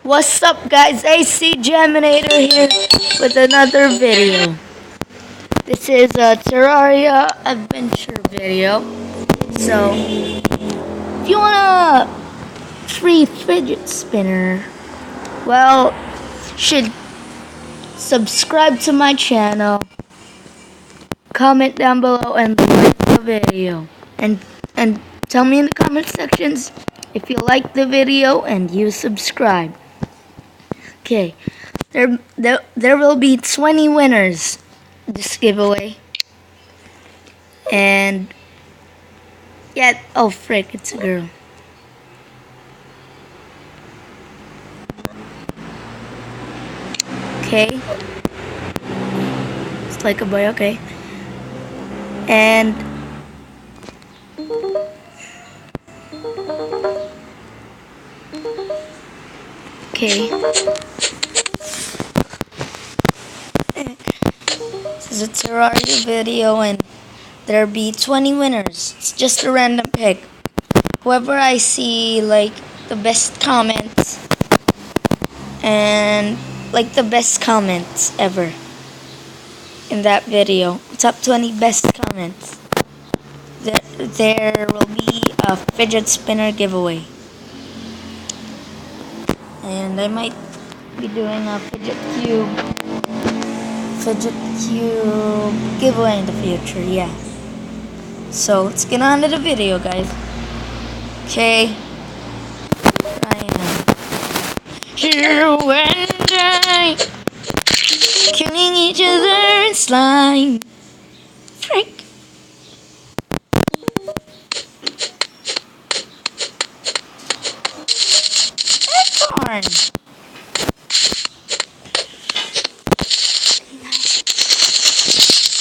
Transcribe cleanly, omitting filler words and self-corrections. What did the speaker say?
What's up guys, AC Geminator here with another video. This is a Terraria adventure video. So, if you want a free fidget spinner, well, should subscribe to my channel, comment down below and like the video. And tell me in the comment sections if you like the video and you subscribe. Okay, there will be 20 winners this giveaway. And yeah, oh frick, it's a girl. Okay. It's like a boy, okay. And okay. This is a Terraria video and there'll be 20 winners. It's just a random pick. Whoever I see like the best comments and like the best comments ever in that video. Top 20 best comments. There will be a fidget spinner giveaway. And I might be doing a fidget cube giveaway in the future, yeah. So let's get on to the video, guys. Okay. You and I killing each other in slime. Frick. Acorn.